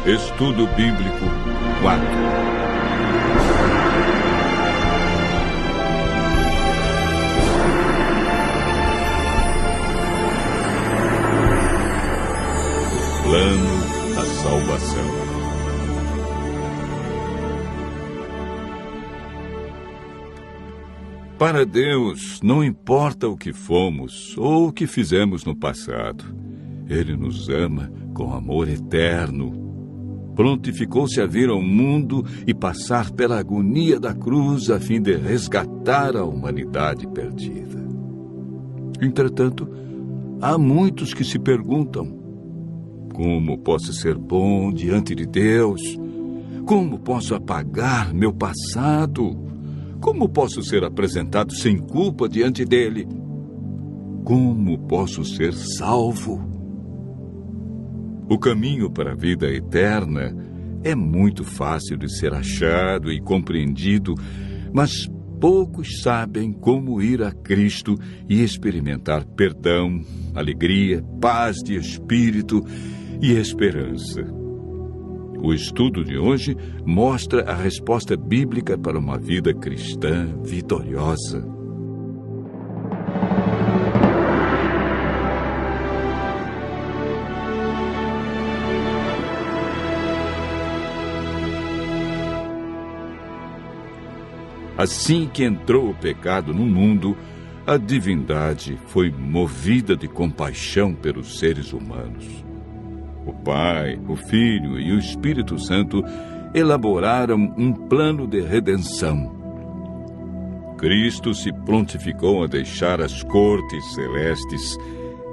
Estudo Bíblico 4. Plano da salvação. Para Deus, não importa o que fomos ou o que fizemos no passado. Ele nos ama com amor eterno. Prontificou-se a vir ao mundo e passar pela agonia da cruz a fim de resgatar a humanidade perdida. Entretanto, há muitos que se perguntam: como posso ser bom diante de Deus? Como posso apagar meu passado? Como posso ser apresentado sem culpa diante dele? Como posso ser salvo? O caminho para a vida eterna é muito fácil de ser achado e compreendido, mas poucos sabem como ir a Cristo e experimentar perdão, alegria, paz de espírito e esperança. O estudo de hoje mostra a resposta bíblica para uma vida cristã vitoriosa. Assim que entrou o pecado no mundo, a divindade foi movida de compaixão pelos seres humanos. O Pai, o Filho e o Espírito Santo elaboraram um plano de redenção. Cristo se prontificou a deixar as cortes celestes,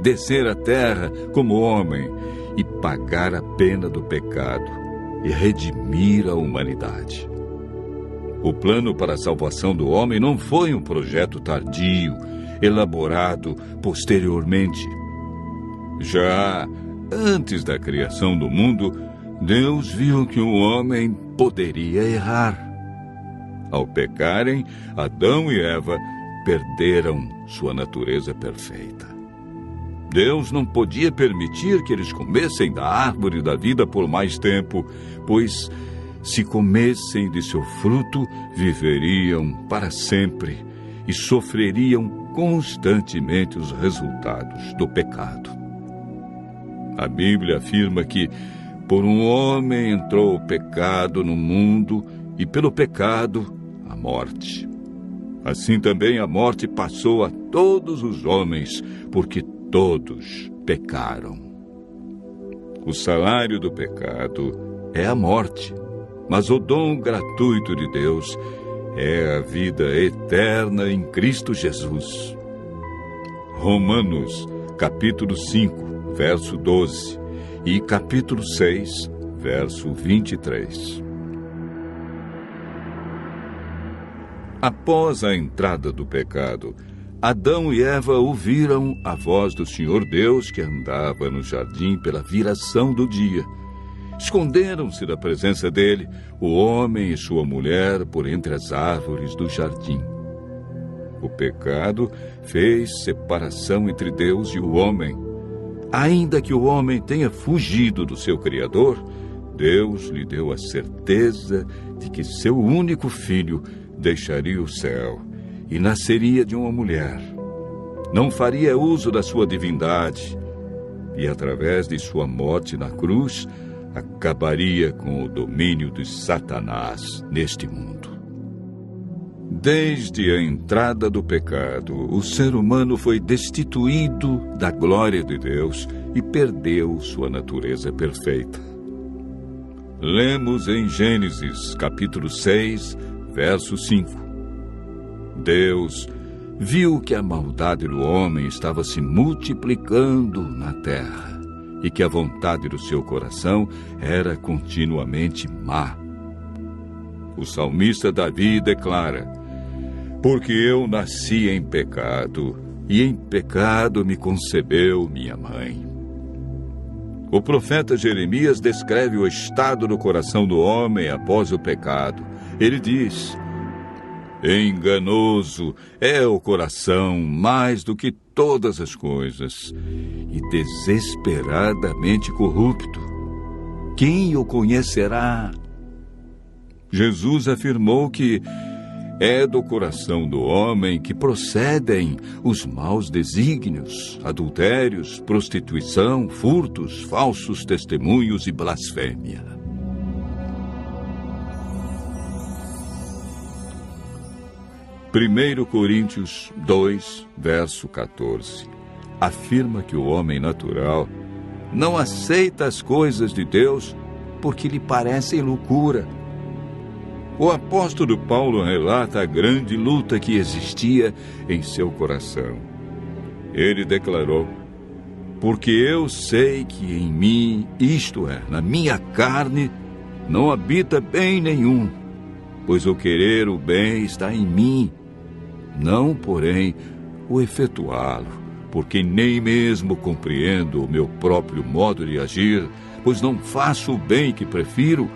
descer à terra como homem e pagar a pena do pecado e redimir a humanidade. O plano para a salvação do homem não foi um projeto tardio, elaborado posteriormente. Já antes da criação do mundo, Deus viu que o homem poderia errar. Ao pecarem, Adão e Eva perderam sua natureza perfeita. Deus não podia permitir que eles comessem da árvore da vida por mais tempo, pois se comessem de seu fruto, viveriam para sempre e sofreriam constantemente os resultados do pecado. A Bíblia afirma que por um homem entrou o pecado no mundo e pelo pecado a morte. Assim também a morte passou a todos os homens, porque todos pecaram. O salário do pecado é a morte. Mas o dom gratuito de Deus é a vida eterna em Cristo Jesus. Romanos, capítulo 5, verso 12 e capítulo 6, verso 23. Após a entrada do pecado, Adão e Eva ouviram a voz do Senhor Deus que andava no jardim pela viração do dia. Esconderam-se da presença dele, o homem e sua mulher, por entre as árvores do jardim. O pecado fez separação entre Deus e o homem. Ainda que o homem tenha fugido do seu Criador, Deus lhe deu a certeza de que seu único filho deixaria o céu e nasceria de uma mulher. Não faria uso da sua divindade e, através de sua morte na cruz, acabaria com o domínio de Satanás neste mundo. Desde a entrada do pecado, o ser humano foi destituído da glória de Deus e perdeu sua natureza perfeita. Lemos em Gênesis, capítulo 6, verso 5. Deus viu que a maldade do homem estava se multiplicando na terra e que a vontade do seu coração era continuamente má. O salmista Davi declara: porque eu nasci em pecado, e em pecado me concebeu minha mãe. O profeta Jeremias descreve o estado do coração do homem após o pecado. Ele diz: enganoso é o coração mais do que todas as coisas, e desesperadamente corrupto. quem o conhecerá? Jesus afirmou que é do coração do homem que procedem os maus desígnios, adultérios, prostituição, furtos, falsos testemunhos e blasfêmia. Primeiro Coríntios 2, verso 14, afirma que o homem natural não aceita as coisas de Deus porque lhe parecem loucura. O apóstolo Paulo relata a grande luta que existia em seu coração. Ele declarou: porque eu sei que em mim, isto é, na minha carne, não habita bem nenhum, pois o querer o bem está em mim, não, porém, o efetuá-lo, porque nem mesmo compreendo o meu próprio modo de agir, pois não faço o bem que prefiro,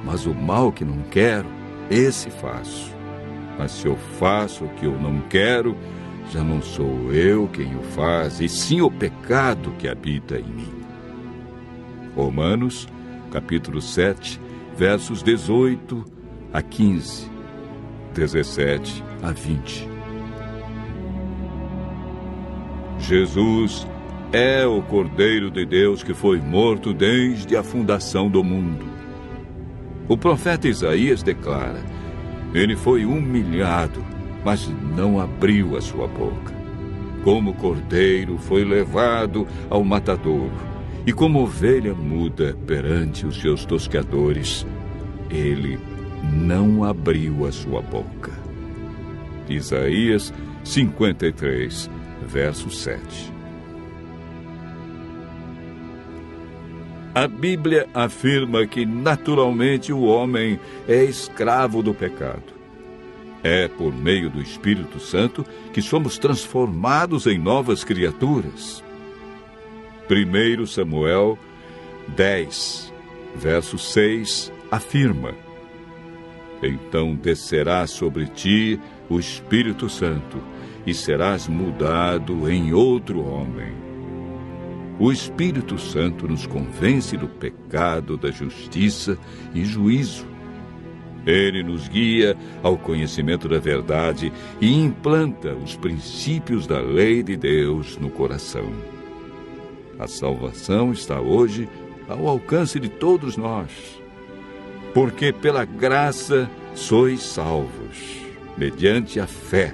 mas o mal que não quero, esse faço. Mas se eu faço o que eu não quero, já não sou eu quem o faz, e sim o pecado que habita em mim. Romanos, capítulo 7, versos 18 a 15, 17 a 20. Jesus é o Cordeiro de Deus que foi morto desde a fundação do mundo. O profeta Isaías declara: ele foi humilhado, mas não abriu a sua boca. Como cordeiro foi levado ao matadouro, e como ovelha muda perante os seus tosqueadores, ele não abriu a sua boca. Isaías 53, verso 7. A Bíblia afirma que naturalmente o homem é escravo do pecado. É por meio do Espírito Santo que somos transformados em novas criaturas. 1 Samuel 10, verso 6, afirma: então descerá sobre ti o Espírito Santo, e serás mudado em outro homem. O Espírito Santo nos convence do pecado, da justiça e juízo. Ele nos guia ao conhecimento da verdade e implanta os princípios da lei de Deus no coração. A salvação está hoje ao alcance de todos nós, porque pela graça sois salvos, mediante a fé.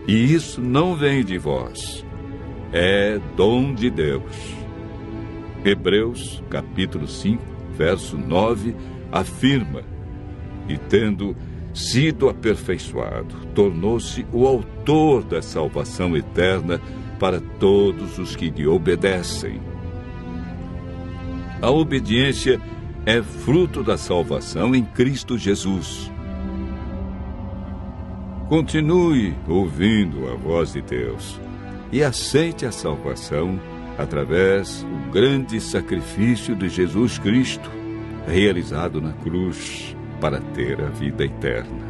E isso não vem de vós, é dom de Deus. Hebreus, capítulo 5, verso 9, afirma: e tendo sido aperfeiçoado, tornou-se o autor da salvação eterna para todos os que lhe obedecem. A obediência é fruto da salvação em Cristo Jesus. Continue ouvindo a voz de Deus e aceite a salvação através do grande sacrifício de Jesus Cristo, realizado na cruz para ter a vida eterna.